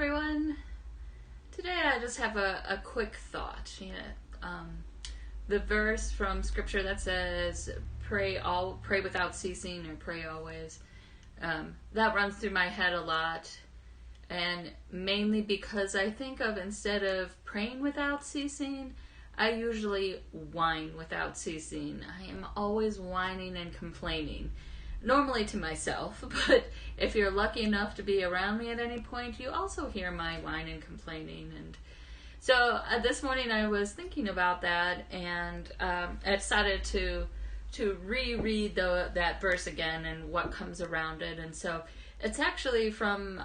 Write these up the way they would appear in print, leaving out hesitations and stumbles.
everyone. Today I just have a quick thought. The verse from Scripture that says pray without ceasing, or pray always, that runs through my head a lot, and mainly because I think of, instead of praying without ceasing, I usually whine without ceasing. I am always whining and complaining. Normally to myself, but if you're lucky enough to be around me at any point, you also hear my whine and complaining. And so this morning I was thinking about that, and I decided to reread that verse again and what comes around it. And so it's actually from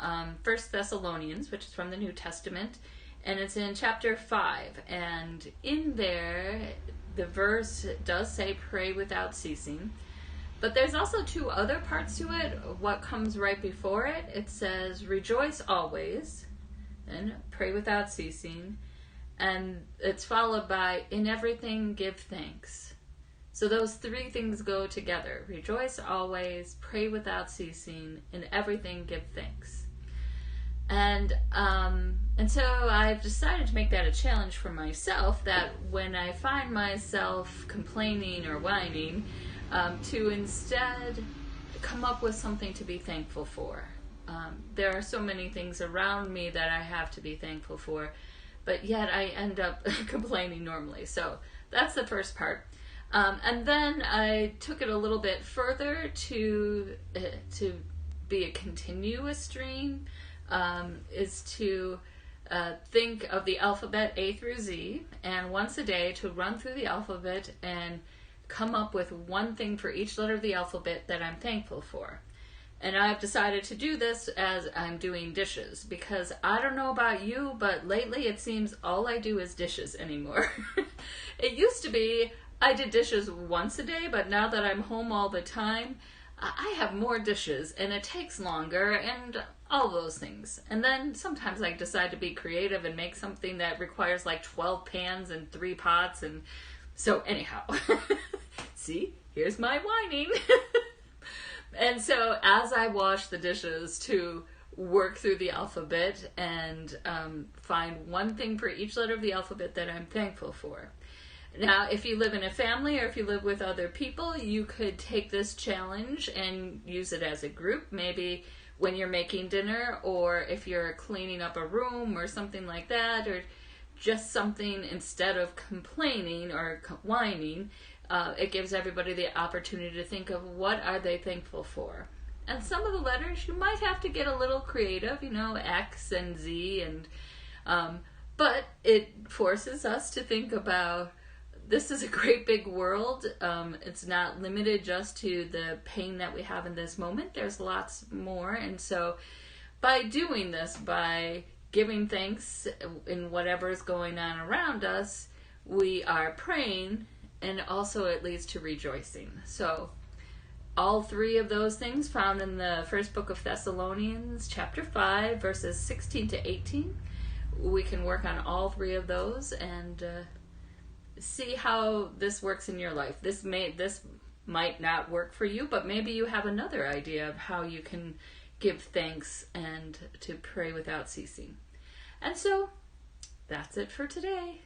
1 Thessalonians, which is from the New Testament, and it's in chapter 5. And in there, the verse does say pray without ceasing. But there's also two other parts to it. What comes right before it, it says, rejoice always, and pray without ceasing. And it's followed by, in everything give thanks. So those three things go together. Rejoice always, pray without ceasing, in everything give thanks. And so I've decided to make that a challenge for myself, that when I find myself complaining or whining, to instead come up with something to be thankful for. There are so many things around me that I have to be thankful for, but yet I end up complaining normally. So that's the first part. And then I took it a little bit further to be a continuous stream, is to think of the alphabet A through Z, and once a day to run through the alphabet and come up with one thing for each letter of the alphabet that I'm thankful for. And I've decided to do this as I'm doing dishes, because I don't know about you, but lately it seems all I do is dishes anymore. It used to be I did dishes once a day, but now that I'm home all the time, I have more dishes, and it takes longer, and all those things. And then sometimes I decide to be creative and make something that requires like 12 pans and 3 pots, and so anyhow, see, here's my whining. And so as I wash the dishes to work through the alphabet and find one thing for each letter of the alphabet that I'm thankful for. Now, if you live in a family or if you live with other people, you could take this challenge and use it as a group, maybe when you're making dinner, or if you're cleaning up a room or something like that, or just something, instead of complaining or whining, it gives everybody the opportunity to think of what are they thankful for. And some of the letters you might have to get a little creative, X and Z, and but it forces us to think about, this is a great big world. It's not limited just to the pain that we have in this moment. There's lots more. And so by doing this, by giving thanks in whatever is going on around us, we are praying, and also it leads to rejoicing. So all three of those things found in the first book of Thessalonians, chapter 5, verses 16 to 18. We can work on all three of those and see how this works in your life. This might not work for you, but maybe you have another idea of how you can give thanks and to pray without ceasing. And so that's it for today.